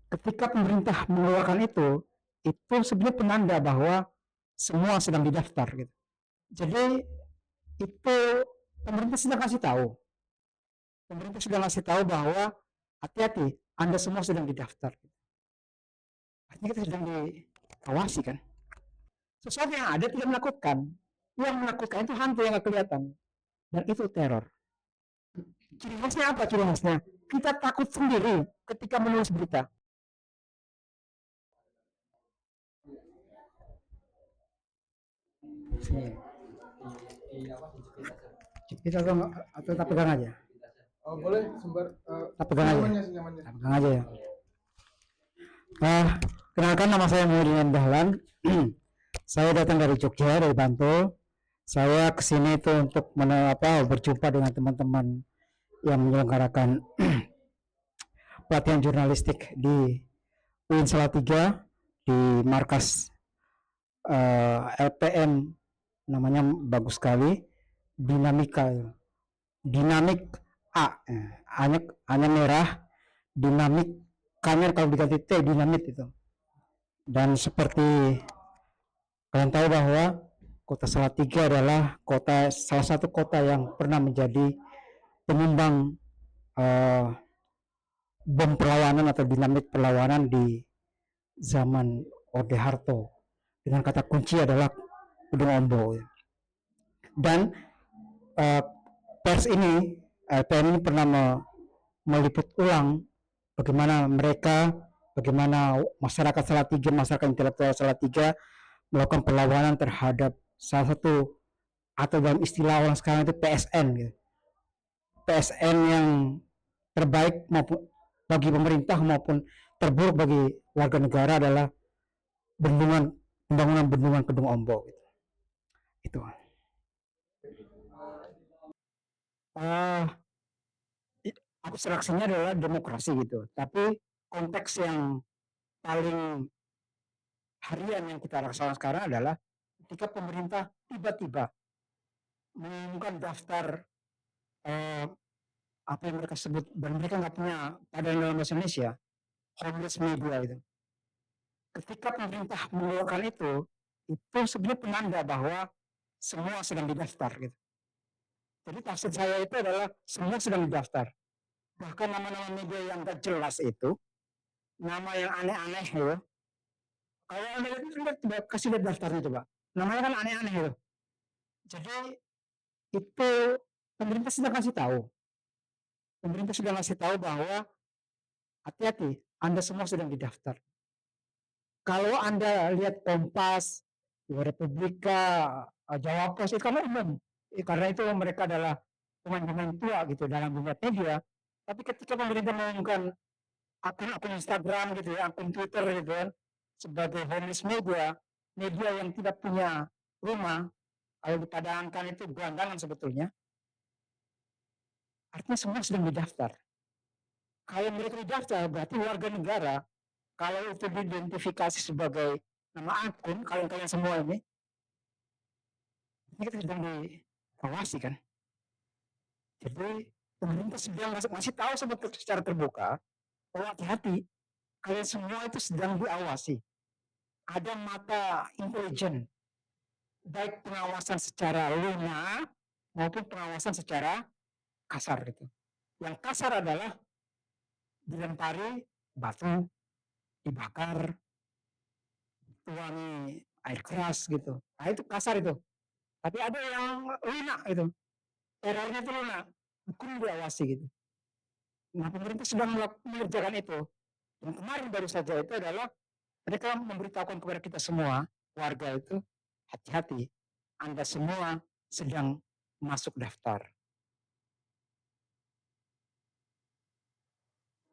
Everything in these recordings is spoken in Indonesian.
ketika pemerintah mengeluarkan itu sebenarnya penanda bahwa semua sedang didaftar gitu. Jadi itu pemerintah sudah kasih tahu, pemerintah sudah kasih tahu bahwa hati-hati, Anda semua sedang didaftar. Artinya kita sedang diawasi kan. Sesuatu yang ada tidak melakukan, yang melakukan itu hantu yang nggak kelihatan, dan itu teror. Ciri khasnya apa? Ciri khasnya kita takut sendiri ketika menulis berita. Sini. Kita atau tak pegang aja. Oh, boleh sumber Tak pegang aja. senyamannya. Tak pegang aja ya. Kenalkan, nama saya Muhyiddin Dahlan. Saya datang dari Jogja, dari Bantul. Saya kesini itu untuk berjumpa dengan teman-teman yang menyelenggarakan pelatihan jurnalistik di UIN Salatiga di markas LPM, namanya bagus sekali, dinamika, dinamik A, A-nya merah, dinamik K-nya kalau diganti T, dinamit itu. Dan seperti kalian tahu bahwa kota Salatiga adalah salah satu kota yang pernah menjadi penyumbang bom perlawanan atau dinamit perlawanan di zaman Orde Harto, dengan kata kunci adalah Gedung Ombo. Dan uh, pers ini, LPM ini pernah meliput ulang bagaimana masyarakat Salatiga, masyarakat intelektual Salatiga melakukan perlawanan terhadap salah satu, atau dalam istilah orang sekarang itu PSN gitu. PSN yang terbaik maupun bagi pemerintah maupun terburuk bagi warga negara adalah pembangunan bendungan Kedung Ombo gitu. Itu. Uh, Abstraksinya adalah demokrasi gitu. Tapi konteks yang paling harian yang kita rasakan sekarang adalah ketika pemerintah tiba-tiba mengumumkan daftar eh, apa yang mereka sebut, dan mereka nggak punya pada dalam bahasa Indonesia, homeless media itu. Ketika pemerintah mengeluarkan itu sebenarnya penanda bahwa semua sedang didaftar gitu. Jadi tafsir saya itu adalah semua sedang didaftar. Bahkan nama-nama media yang gak jelas itu, nama yang aneh-aneh gitu. Kalau anda lihat, kasih lihat daftarnya coba. Namanya kan aneh-aneh gitu. Jadi itu pemerintah sudah kasih tahu. Pemerintah sudah kasih tahu bahwa hati-hati, Anda semua sedang didaftar. Kalau Anda lihat Kompas, Republika, Jawa Post, itu kan umum. Karena itu mereka adalah pemain-pemain tua gitu dalam dunia media. Tapi ketika pemerintah mengumumkan akun-akun Instagram gitu ya, akun Twitter gitu kan, sebagai homeless media, media yang tidak punya rumah, kalau dipadangkan itu gelandangan sebetulnya, artinya semua sedang didaftar. Kalau mereka didaftar, berarti warga negara, kalau itu diidentifikasi sebagai nama akun, kalian-kalian semua ini kita sedang diawasi kan. Jadi pemerintah sedang masih tahu sebetulnya secara terbuka bahwa hati-hati, kalian semua itu sedang diawasi. Ada mata intelijen, baik pengawasan secara lunak maupun pengawasan secara kasar gitu. Yang kasar adalah dilempari batu, dibakar, tuangi air keras gitu. Nah itu kasar itu. Tapi ada yang lunak itu, terornya itu lunak, hukum diawasi gitu. Nah pemerintah sedang mengerjakan itu. Dan kemarin baru saja itu adalah mereka memberitahukan kepada kita semua, warga itu, hati-hati, Anda semua sedang masuk daftar.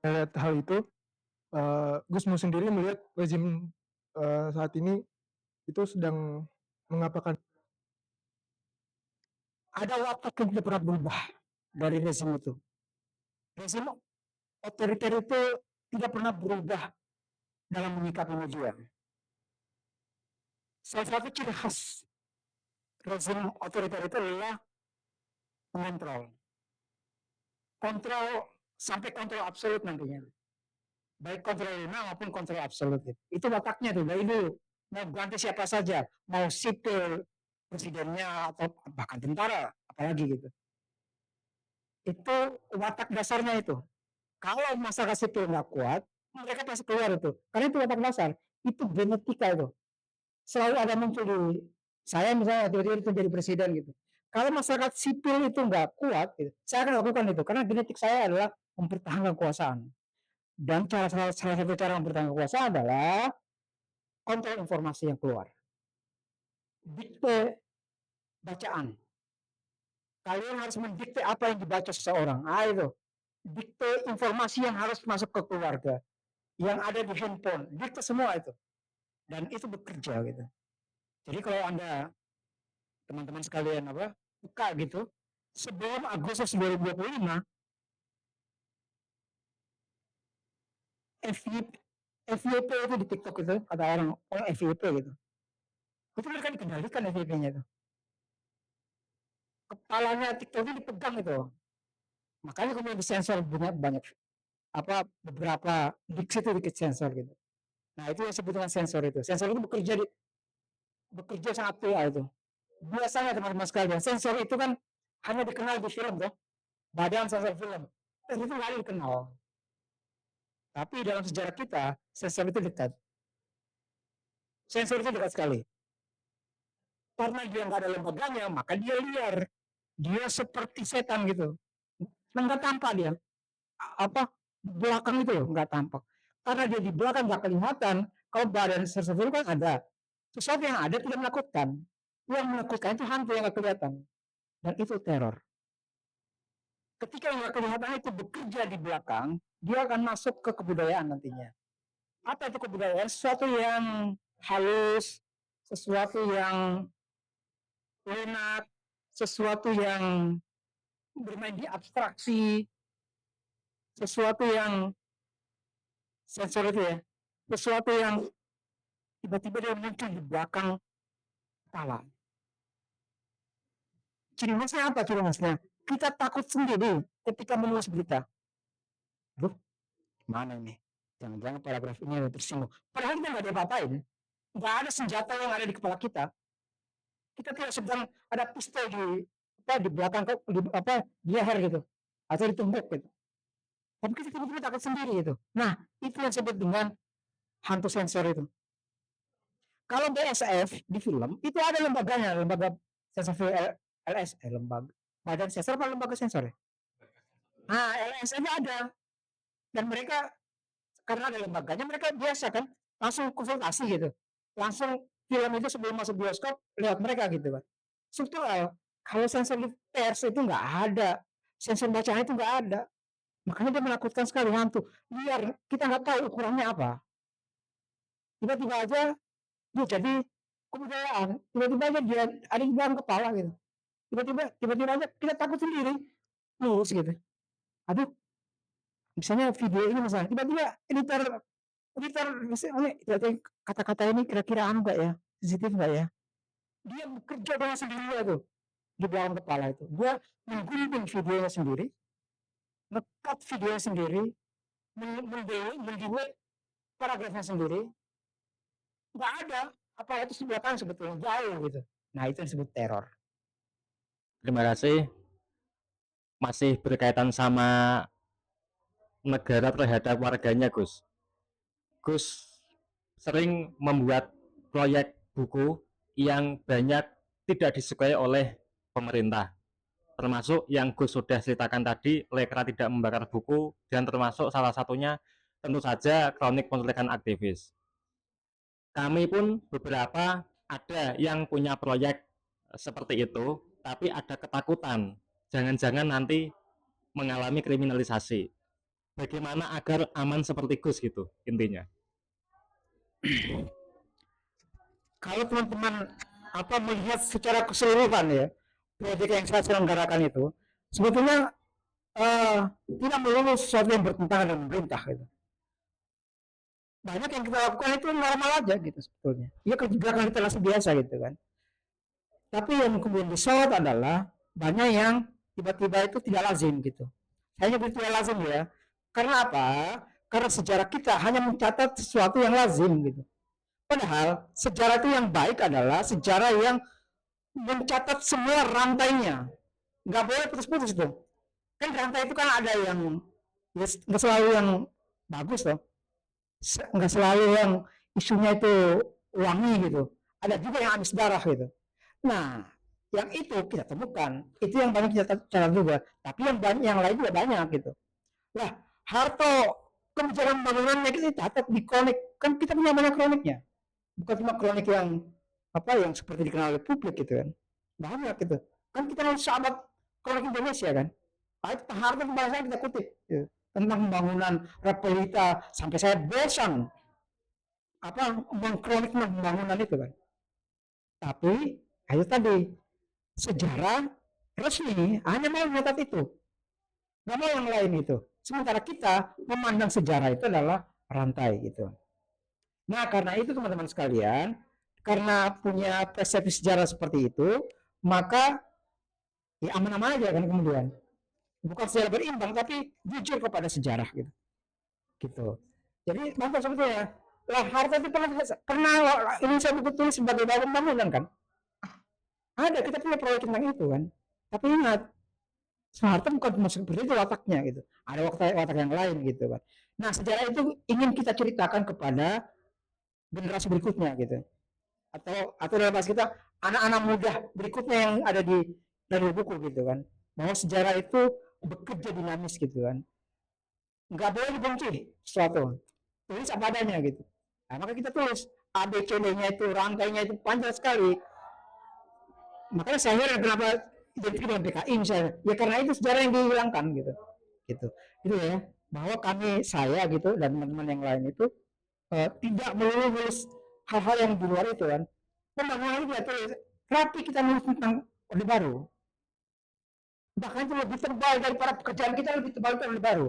Melihat hal itu, Gusmu sendiri melihat rezim saat ini itu sedang mengapakan? Ada watak yang tidak pernah berubah dari rezim itu. Rezim otoriter itu tidak pernah berubah dalam menyikapi media. Salah satu ciri khas rezim otoriter itu adalah mengontrol. Kontrol sampai kontrol absolut nantinya. baik kontrol nominal maupun kontrol absolut gitu. Itu wataknya tuh dari dulu. Mau ganti siapa saja, mau sipil presidennya atau bahkan tentara, apalagi gitu. Itu watak dasarnya itu. Kalau masyarakat sipil nggak kuat, mereka pasti keluar itu. Karena itu watak dasar. Itu genetika itu. Selalu ada muncul di saya misalnya tiba-tiba itu jadi presiden gitu. Kalau masyarakat sipil itu nggak kuat, gitu, saya akan lakukan itu. Karena genetik saya adalah mempertahankan kekuasaan. Dan salah satu cara mempertahankan kekuasaan adalah kontrol informasi yang keluar. Dikte bacaan. Kalian harus mendikte apa yang dibaca seseorang. Ah itu. Dikte informasi yang harus masuk ke keluarga. Yang ada di handphone. Dikte semua itu. Dan itu bekerja gitu. Jadi kalau Anda teman-teman sekalian buka gitu, sebelum Agustus 2025 FYP itu di TikTok itu kata orang FYP gitu. Itu mereka dikendalikan FYP-nya itu. Kepalanya TikTok itu dipegang itu. Makanya kemudian disensor banyak beberapa diksi itu sensor gitu. Nah itu yang disebut dengan sensor itu. Sensor itu bekerja sangat PA itu. Biasanya teman-teman sekalian, sensor itu kan hanya dikenal di film tuh, badan sensor film. Dan itu nggak dikenal. Tapi dalam sejarah kita, sensor itu dekat. Sensor itu dekat sekali. Karena dia nggak ada lembaganya, maka dia liar. Dia seperti setan gitu. Nggak tampak dia. Apa belakang itu loh, nggak tampak. Karena dia di belakang nggak kelihatan. Kalau badan sensor film kan ada. Sesuatu yang ada tidak menakutkan. Yang menakutkan itu hantu yang nggak kelihatan. Dan itu teror. Ketika yang nggak kelihatan itu bekerja di belakang, dia akan masuk ke kebudayaan nantinya. Apa itu kebudayaan? Sesuatu yang halus, sesuatu yang lunak, sesuatu yang bermain di abstraksi, sesuatu yang sensor itu ya, sesuatu yang tiba-tiba dia muncul di belakang kepala. Ciri khasnya apa ciri khasnya? Kita takut sendiri ketika menulis berita. Duh, mana ini? Jangan-jangan paragraf ini tersinggung. Padahal kita nggak ada apa-apain. Nggak ada senjata yang ada di kepala kita. Kita tidak sedang ada pistol di belakang di leher gitu atau di tumbuk gitu. Tapi kita tiba-tiba takut sendiri gitu. Nah, itu yang disebut dengan hantu sensor itu. Kalau BSF di film itu ada lembaganya, lembaga sensor LS, lembaga badan sensor apa lembaga sensor ya? Nah, LSF ada dan mereka karena ada lembaganya mereka biasa kan langsung konsultasi gitu, langsung film itu sebelum masuk bioskop lihat mereka gitu kan. Struktural. Kalau sensor di pers itu nggak ada, sensor bacaan itu nggak ada, makanya dia menakutkan sekali hantu. Biar kita nggak tahu ukurannya apa. Tiba-tiba aja dia jadi kebudayaan, tiba-tiba aja dia ada di dalam kepala gitu. Tiba-tiba aja kita takut sendiri, lurus gitu. Aduh, misalnya video ini misalnya, tiba-tiba editor editor misalnya kata-kata ini kira-kira anu nggak ya, sensitif nggak ya? Dia bekerja dengan sendirinya tuh di belakang kepala itu. Dia menggunting videonya sendiri, nge-cut videonya sendiri, mendelete paragrafnya sendiri. Nggak ada apa itu sebelah kan sebetulnya jauh gitu. Nah itu disebut teror. Terima kasih. Masih berkaitan sama negara terhadap warganya, Gus. Gus sering membuat proyek buku yang banyak tidak disukai oleh pemerintah. Termasuk yang Gus sudah ceritakan tadi, Lekra tidak membakar buku, dan termasuk salah satunya tentu saja kronik penculikan aktivis. Kami pun beberapa ada yang punya proyek seperti itu, tapi ada ketakutan jangan-jangan nanti mengalami kriminalisasi. Bagaimana agar aman seperti Gus gitu intinya? Kalau teman-teman melihat secara keseluruhan ya proyek yang saya selenggarakan itu sebetulnya tidak melulu sesuatu yang bertentangan dengan pemerintah gitu. Banyak yang kita lakukan itu normal aja gitu sebetulnya. Ya kebijakan kita biasa gitu kan. Tapi yang kemudian disorot adalah banyak yang tiba-tiba itu tidak lazim gitu. Saya nyebut tidak lazim ya. Karena apa? karena sejarah kita hanya mencatat sesuatu yang lazim gitu. Padahal sejarah itu yang baik adalah sejarah yang mencatat semua rantainya. Nggak boleh putus-putus tuh. Kan rantai itu kan ada yang ya, nggak selalu yang bagus loh. Nggak selalu yang isunya itu wangi gitu. Ada juga yang amis darah gitu. Nah, yang itu kita temukan, itu yang banyak kita catat juga. Tapi yang banyak, yang lain juga banyak gitu. Lah, Harto kebijakan pembangunannya kita catat di kronik. Kan kita punya banyak kroniknya. Bukan cuma kronik yang apa yang seperti dikenal oleh publik gitu kan. Banyak gitu. Kan kita harus sahabat kronik Indonesia kan. Itu Harto bahasa kita kutip gitu. Tentang pembangunan Repelita sampai saya bosan apa mengkronik pembangunan itu kan. Tapi itu tadi sejarah resmi hanya mau mencatat itu, nggak mau yang lain itu. Sementara kita memandang sejarah itu adalah rantai gitu. Nah karena itu teman-teman sekalian, karena punya persepsi sejarah seperti itu, maka ya aman-aman aja kan kemudian. Bukan secara berimbang, tapi jujur kepada sejarah gitu. Gitu. Jadi mantap sebetulnya. Lah Harta itu pernah ini saya buku tulis sebagai bangunan kan? Ada, kita punya proyek tentang itu kan. Tapi ingat, Soeharto bukan cuma seperti itu wataknya gitu. Ada watak yang lain gitu kan. Nah sejarah itu ingin kita ceritakan kepada generasi berikutnya gitu. Atau dalam bahasa kita anak-anak muda berikutnya yang ada di dari buku gitu kan. Bahwa sejarah itu bekerja dinamis gitu kan. Nggak boleh dibenci sesuatu. Tulis apa adanya gitu. Nah, maka kita tulis ABCD-nya itu rangkainya itu panjang sekali. Makanya saya heran kenapa identik dengan PKI misalnya. Ya karena itu sejarah yang dihilangkan gitu. Gitu. Itu ya. Bahwa saya gitu dan teman-teman yang lain itu tidak melulu nulis hal-hal yang di luar itu kan. Pembangunan itu ya tulis. Tapi kita nulis tentang Orde Baru. Bahkan itu lebih tebal daripada pekerjaan kita lebih tebal itu Orde Baru.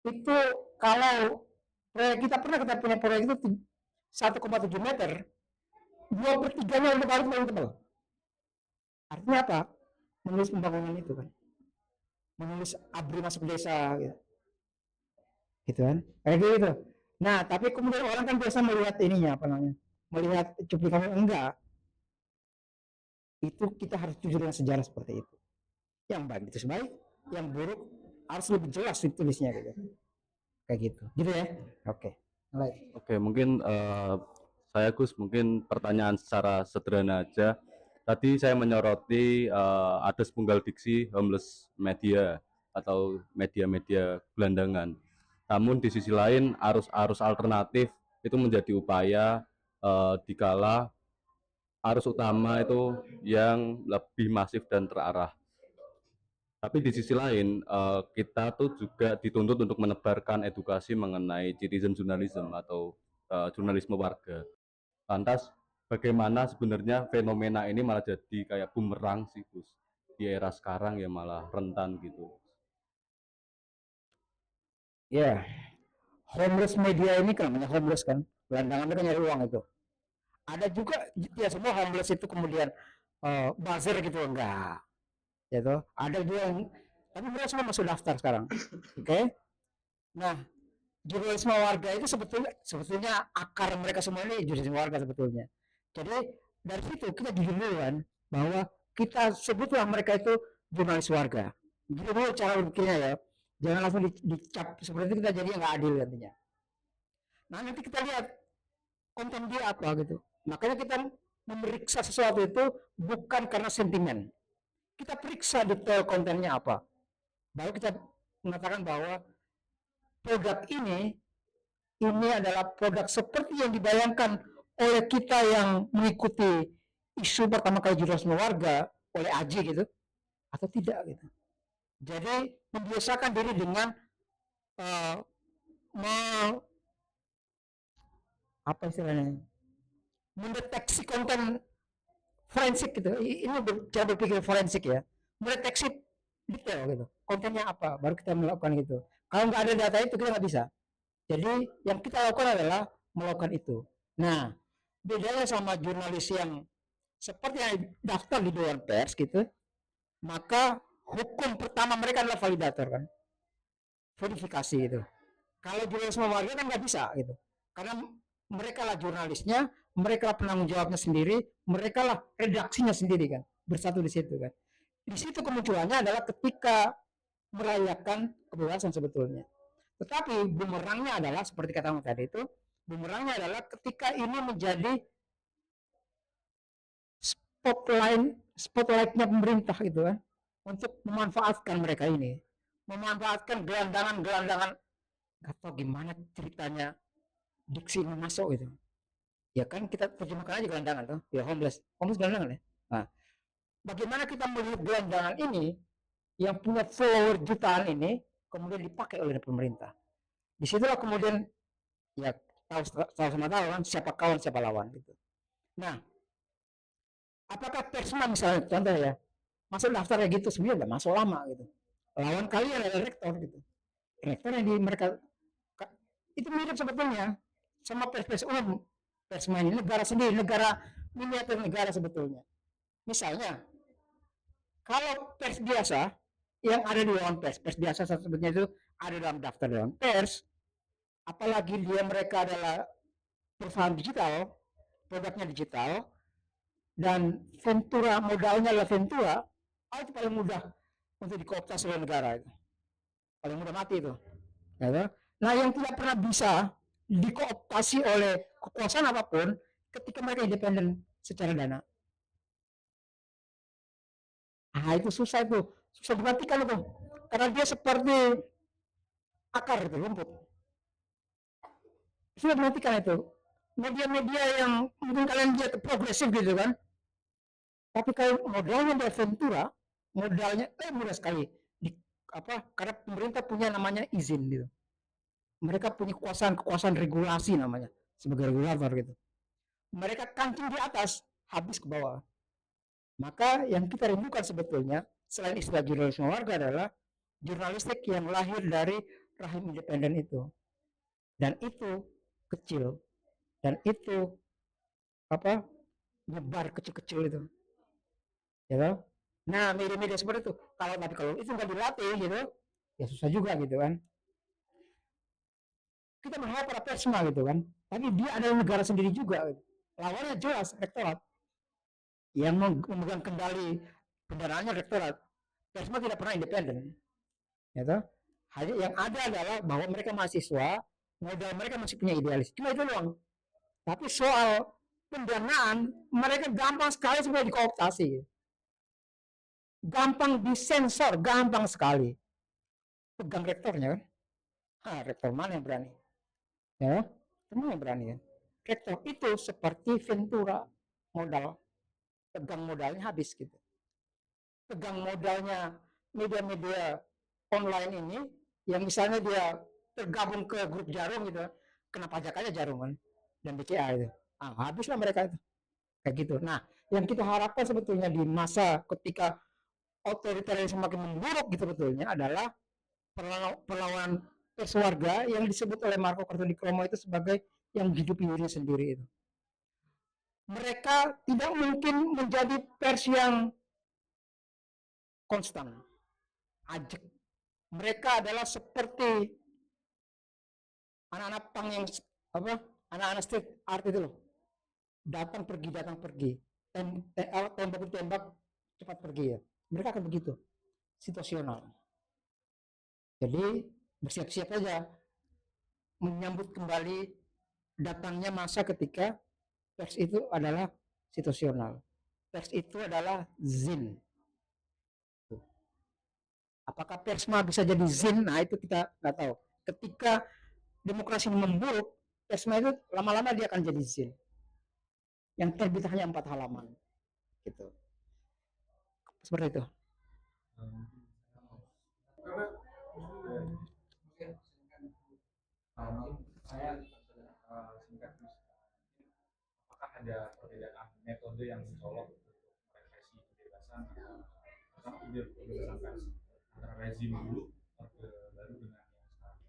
Itu kalau proyek kita pernah kita punya proyek itu 1,7 meter, 2/3-nya Orde Baru paling tebal. Artinya apa? Menulis pembangunan itu kan. Menulis ABRI masuk desa gitu. Gitu kan. Kayak gitu. Nah, tapi kemudian orang kan biasa melihat ininya apa namanya? Melihat cuplikan enggak. Itu kita harus jujur dengan sejarah seperti itu. Yang baik itu baik, yang buruk harus lebih jelas ditulisnya gitu. Kayak gitu. Gitu ya. Oke. Oke, mungkin saya Gus mungkin pertanyaan secara sederhana aja. Tadi saya menyoroti ada sepunggal diksi homeless media atau media-media gelandangan. Namun di sisi lain arus-arus alternatif itu menjadi upaya dikala arus utama itu yang lebih masif dan terarah. Tapi di sisi lain kita tuh juga dituntut untuk menebarkan edukasi mengenai citizen journalism atau jurnalisme warga. Lantas bagaimana sebenarnya fenomena ini malah jadi kayak bumerang sih Gus di era sekarang ya malah rentan gitu. Ya, homeless media ini kan namanya homeless kan. Gelandangan itu kan nyari uang itu. Ada juga ya semua homeless itu kemudian buzzer gitu enggak. Gitu. Ada juga yang tapi mereka semua masuk daftar sekarang. Oke. Nah, jurnalisme warga itu sebetulnya akar mereka semua ini jurnalisme warga sebetulnya. Jadi dari situ kita jujur dulu kan bahwa kita sebutlah mereka itu jurnalis warga. Jujur dulu cara berpikirnya ya. Jangan langsung dicap seperti itu kita jadi nggak adil nantinya. Nah nanti kita lihat konten dia apa gitu. Makanya kita memeriksa sesuatu itu bukan karena sentimen. Kita periksa detail kontennya apa. Baru kita mengatakan bahwa produk ini adalah produk seperti yang dibayangkan oleh kita yang mengikuti isu pertama kali jurnalisme warga oleh Aji gitu atau tidak gitu. Jadi membiasakan diri dengan apa istilahnya mendeteksi konten forensik gitu. Ini cara berpikir forensik ya. Mendeteksi detail gitu. Kontennya apa, baru kita melakukan gitu. Kalau nggak ada data itu kita nggak bisa. Jadi yang kita lakukan adalah melakukan itu. Nah, bedanya sama jurnalis yang seperti yang daftar di Dewan Pers gitu, maka hukum pertama mereka adalah validator kan, verifikasi itu. Kalau jurnalisme warga kan nggak bisa gitu, karena mereka lah jurnalisnya, mereka lah penanggung jawabnya sendiri, mereka lah redaksinya sendiri kan, bersatu di situ kan. Di situ kemunculannya adalah ketika merayakan kebebasan sebetulnya. Tetapi bumerangnya adalah seperti kata tadi itu, bumerangnya adalah ketika ini menjadi spotlightnya pemerintah gitu kan, untuk memanfaatkan mereka ini, memanfaatkan gelandangan nggak tahu gimana ceritanya diksi ini masuk gitu. Ya kan kita terjemahkan aja gelandangan tuh, ya homeless gelandangan ya. Nah, bagaimana kita melihat gelandangan ini yang punya follower jutaan ini kemudian dipakai oleh pemerintah. Disitulah kemudian ya tahu sama tahu kan siapa kawan siapa lawan gitu. Nah, apakah Persma misalnya contoh ya masuk daftarnya gitu sebenarnya udah masuk lama gitu. Lawan kalian adalah rektor gitu. Rektor yang di mereka itu mirip sebetulnya sama pers umum. Persma ini negara sendiri, negara miniatur negara sebetulnya. Misalnya kalau pers biasa yang ada di Dewan Pers, pers biasa sebetulnya itu ada dalam daftar Dewan Pers, apalagi dia mereka adalah perusahaan digital, produknya digital, dan Ventura modalnya adalah Ventura, itu paling mudah untuk dikooptasi oleh negara itu, paling mudah mati itu. Ya, nah yang tidak pernah bisa dikooptasi oleh kekuasaan apapun ketika mereka independen secara dana. Itu susah dimatikan itu, karena dia seperti akar itu rumput. Sudah dimatikan itu. Media-media yang mungkin kalian lihat progresif gitu kan, tapi kalau modalnya dari Ventura, modalnya mudah sekali. Karena pemerintah punya namanya izin gitu. Mereka punya kekuasaan regulasi namanya sebagai regulator gitu. Mereka kancing di atas, habis ke bawah. Maka yang kita rindukan sebetulnya selain istilah jurnalisme warga adalah jurnalistik yang lahir dari rahim independen itu. Dan itu kecil. Dan itu nyebar kecil-kecil itu. Ya. Nah, media-media seperti itu. Kalau itu nggak dilatih gitu, ya susah juga gitu kan. Kita berharap pada Persma gitu kan, tapi dia adalah negara sendiri juga gitu. Lawannya jelas rektorat yang memegang kendali pendanaannya rektorat. Persma tidak pernah independen gitu. Hanya yang ada adalah bahwa mereka mahasiswa, modal mereka masih punya idealis, cuma itu doang. Tapi soal pendanaan mereka gampang sekali sebenarnya dikooptasi, gampang disensor, gampang sekali. Pegang rektornya kan, rektor mana yang berani? Ya, semua yang berani kan. Rektor itu seperti Ventura, modal, pegang modalnya habis gitu. Pegang modalnya media-media online ini, yang misalnya dia tergabung ke grup Jarum gitu, kena pajak aja Jarum kan, dan BCA itu. Habislah mereka itu. Kayak gitu. Nah, yang kita harapkan sebetulnya di masa ketika otoritarianisme semakin memburuk gitu sebetulnya adalah perlawanan pers warga yang disebut oleh Marco Kartodikromo itu sebagai yang hidupi dirinya sendiri itu. Mereka tidak mungkin menjadi pers yang konstan, ajak. Mereka adalah seperti anak-anak pang yang anak-anak street art itu loh. Datang pergi, tembak cepat pergi ya. Mereka akan begitu, situasional. Jadi bersiap-siap aja menyambut kembali datangnya masa ketika pers itu adalah situasional. Pers itu adalah zin. Apakah persma bisa jadi zin? Nah itu kita nggak tahu. Ketika demokrasi memburuk, persma itu lama-lama dia akan jadi zin. Yang terbit hanya 4 halaman. Gitu. Seperti itu. Saya singkat, apakah ada perbedaan metode yang mencolok untuk merepresi kebebasan pers antara rezim dulu Orde Baru dengan yang sekarang?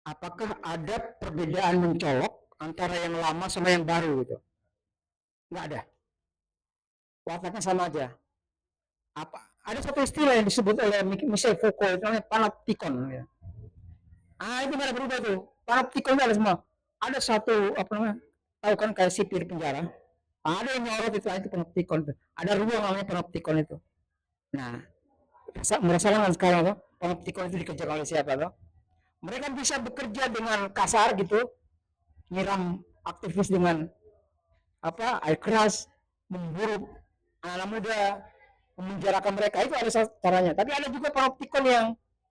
Apakah ada perbedaan mencolok antara yang lama sama yang baru gitu? Nggak ada. Wataknya sama aja. Ada satu istilah yang disebut oleh Michel Foucault, itu namanya panopticon. Ya. Itu nggak ada berubah tuh. Panopticon itu ada semua. Ada satu apa namanya? Tahu kan kayak sipir penjara. Ada yang nyorot itu panopticon itu. Ada ruang namanya panopticon itu. Nah, merasakan sekarang tuh panopticon itu dikerjakan oleh siapa tuh? Mereka bisa bekerja dengan kasar gitu, nyiram aktivis dengan air keras, memburu anak muda, memenjarakan mereka, itu ada caranya. Tapi ada juga panoptikon yang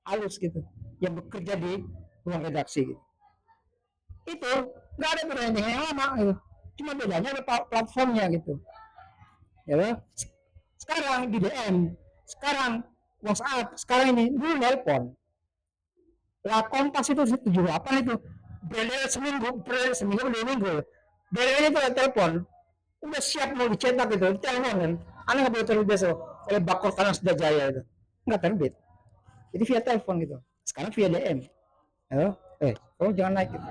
halus gitu, yang bekerja di ruang redaksi gitu. Itu nggak ada bedanya dengan yang lama gitu. Cuma bedanya ada platformnya gitu. Ya, sekarang di DM, sekarang WhatsApp, sekarang ini dulu nelpon. Lah Kompas itu 78 itu beredar seminggu, 2 minggu. Beredar itu telepon, udah siap mau dicetak gitu, telepon kan. Anak nggak boleh terbit besok oleh Bakor Tanah Sudah Jaya itu, nggak terbit. Jadi via telepon gitu. Sekarang via DM. Ya, kamu jangan naik gitu.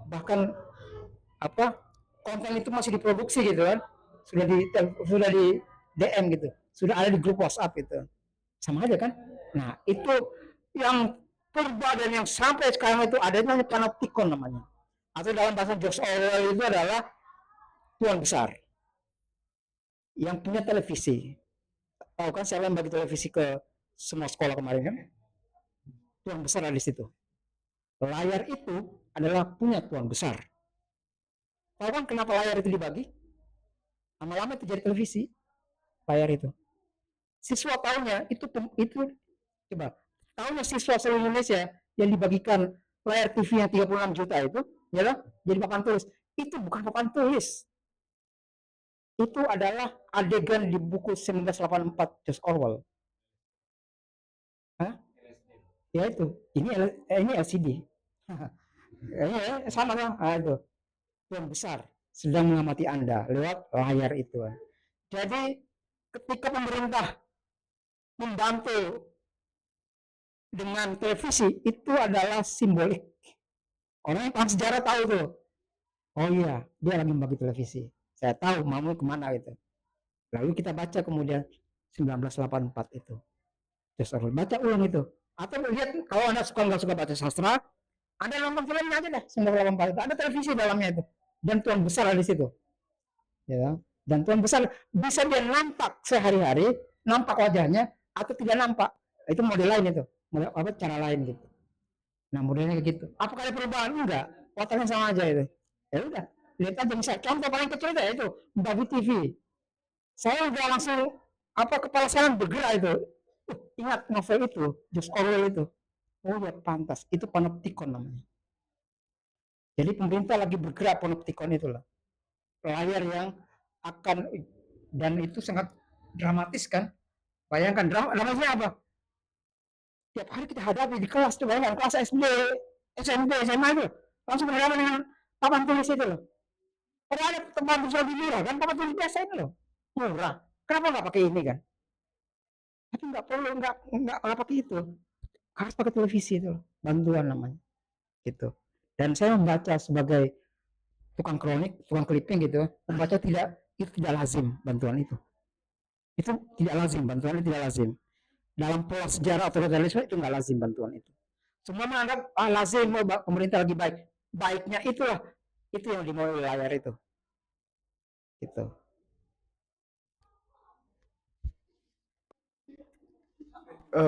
Bahkan konten itu masih diproduksi gitu kan, sudah di DM gitu, sudah ada di grup WhatsApp gitu, sama aja kan. Nah itu yang purba dan yang sampai sekarang itu ada namanya panoptikon namanya, atau dalam bahasa George Orwell itu adalah tuan besar yang punya televisi. Tahu kan siapa yang bagi televisi ke semua sekolah kemarin kan? Tuan besar ada di situ. Layar itu adalah punya tuan besar. Tahu kan kenapa layar itu dibagi? Lama-lama itu jadi televisi. Layar itu. Siswa tahunya itu coba. Tahunya siswa seluruh Indonesia yang dibagikan layar TV yang 36 juta itu, ya, jadi papan tulis. Itu bukan papan tulis. Itu adalah adegan di buku 1984 George Orwell. Hah? Ya itu, ini LCD. Ini sama kan? Itu tuan besar sedang mengamati Anda lewat layar itu. Jadi ketika pemerintah membantu dengan televisi itu adalah simbolik. Orang yang paham sejarah tahu tuh. Oh iya, dia lagi membagi televisi. Saya tahu mau kemana gitu. Lalu kita baca kemudian 1984 itu. Terus baca ulang itu. Atau lihat kalau Anda nggak suka baca sastra, Anda nonton filmnya aja deh 1984 itu. Ada televisi dalamnya itu. Dan tuan besar ada di situ. Ya. Dan tuan besar bisa dia nampak sehari-hari, nampak wajahnya atau tidak nampak. Itu model lain itu. Model cara lain gitu. Nah, modelnya kayak gitu. Apakah ada perubahan? Enggak. Wataknya sama aja itu. Ya udah, lihat aja misalnya. Contoh paling kecil itu bagi TV. Saya udah langsung kepala saya bergerak itu. Ingat novel itu, George Orwell itu. Oh ya pantas, itu panoptikon namanya. Jadi pemerintah lagi bergerak panoptikon itulah. Layar yang akan, dan itu sangat dramatis kan. Bayangkan dramatisnya apa? Tiap hari kita hadapi di kelas tuh, bayangkan kelas SD, SMP, SMA itu langsung berhadapan dengan papan tulis itu loh. Padahal ada tempat tulis lebih murah kan, papan tulis biasa ini loh, murah. Kenapa nggak pakai ini kan? Tapi nggak perlu, nggak pakai itu, harus pakai televisi itu loh. Bantuan namanya gitu. Dan saya membaca sebagai tukang kronik, tukang clipping gitu, membaca itu tidak lazim bantuan itu tidak lazim, bantuan itu tidak lazim dalam pola sejarah otoritarianisme, itu nggak lazim bantuan itu. Semua menganggap lazim, pemerintah lagi baiknya itulah itu yang dimulai oleh layar itu gitu.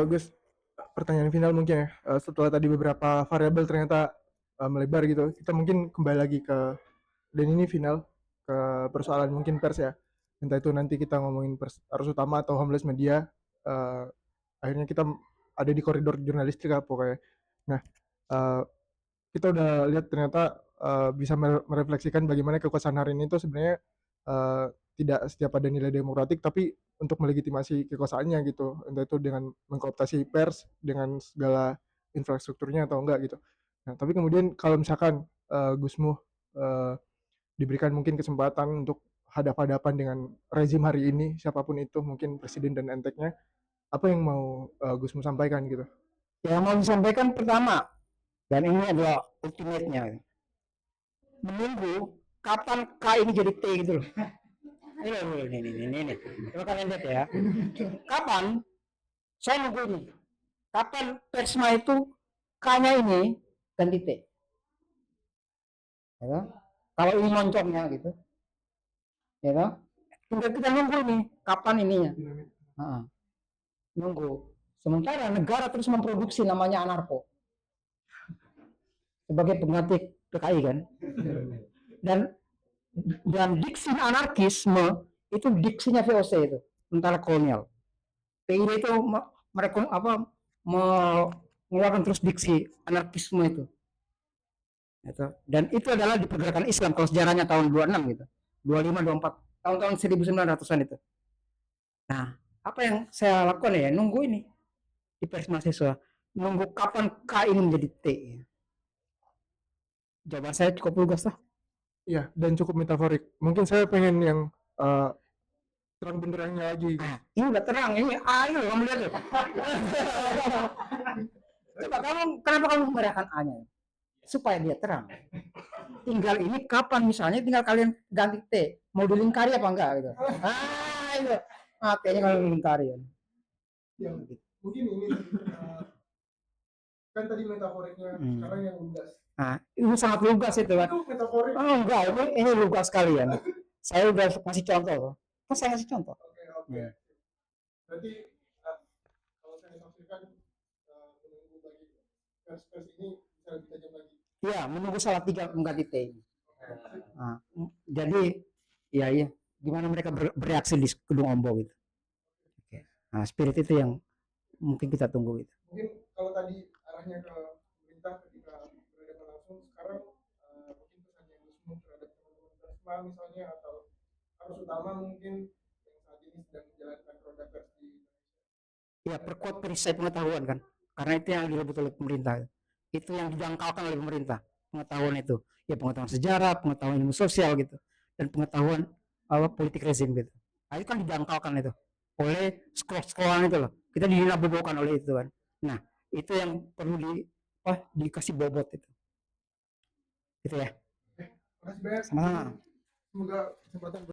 Gus, pertanyaan final mungkin ya. Setelah tadi beberapa variabel ternyata melebar gitu, kita mungkin kembali lagi ke, dan ini final, ke persoalan mungkin pers ya. Entah itu nanti kita ngomongin pers arus utama atau homeless media, akhirnya kita ada di koridor jurnalistik lah pokoknya. Nah, kita udah lihat ternyata bisa merefleksikan bagaimana kekuasaan hari ini itu sebenarnya tidak setiap ada nilai demokratik, tapi untuk melegitimasi kekuasaannya gitu, entah itu dengan mengkooptasi pers dengan segala infrastrukturnya atau enggak gitu. Nah, tapi kemudian kalau misalkan Gusmu diberikan mungkin kesempatan untuk hadap-hadapan dengan rezim hari ini, siapapun itu, mungkin presiden dan enteknya, apa yang mau Gusmu sampaikan gitu? Yang mau disampaikan pertama, dan ini adalah ultimate-nya, menunggu kapan K ini jadi T gitu loh. Ini. Coba kalian lihat ya. Kapan? Saya nunggu ini. Kapan Persma itu K-nya ini ganti T? Ya, kalau ini moncongnya gitu, ya, tinggal kita nunggu nih kapan ininya. Nunggu. Sementara negara terus memproduksi namanya anarko sebagai pengganti PKI kan. Dan diksi anarkisme itu diksinya VOC itu, tentara kolonial. PID itu mereka mengeluarkan terus diksi anarkisme itu. Dan itu adalah di pergerakan Islam kalau sejarahnya tahun 26 gitu. 25, 24, tahun-tahun 1900-an itu. Nah, apa yang saya lakukan ya, nunggu ini di pers mahasiswa, nunggu kapan K ini menjadi T. Jawaban saya cukup lugas lah. Iya, dan cukup metaforik. Mungkin saya pengen yang terang benderangnya lagi. Ini udah terang, ini ayo kamu lihat tuh. Coba kenapa kamu memeriahkan A-nya? Supaya dia terang. Tinggal ini kapan misalnya, tinggal kalian ganti T, mau dilingkari apa enggak gitu. Itu. T-nya kalau dilingkari. Ya, mungkin ini kan tadi metaforiknya sekarang yang lugas. Itu sangat lugas itu kan. Itu metaforik. Enggak, ini lugas sekalian. Saya udah kasih contoh. Kan saya kasih contoh. Oke. Berarti kalau saya tafsirkan menunggu bagi pers ini bisa lebih tajam lagi. Iya, menunggu salah tiga mengganti T. Jadi ya iya, gimana mereka bereaksi di Gedung Ombo gitu. Oke. Nah, spirit itu yang mungkin kita tunggu gitu. Mungkin kalau tadi arahnya ke pemerintah ketika berhadapan langsung, sekarang mungkin pesan yang Gusmu terhadap teman-teman Persma misalnya, atau harus utama mungkin yang saat ini sedang menjalankan roda pers di Indonesia. Ya, perkuat perisai pengetahuan kan, karena itu yang direbut oleh pemerintah, itu yang didangkalkan oleh pemerintah, pengetahuan itu, ya pengetahuan sejarah, pengetahuan ilmu sosial gitu, dan pengetahuan politik rezim gitu. Nah, itu kan didangkalkan itu oleh sekolah-sekolahan itu loh, kita dinabobokan oleh itu kan. Nah, itu yang perlu dikasih bobot itu, gitu ya. Makasih banyak. Sama-sama. Semoga kesempatan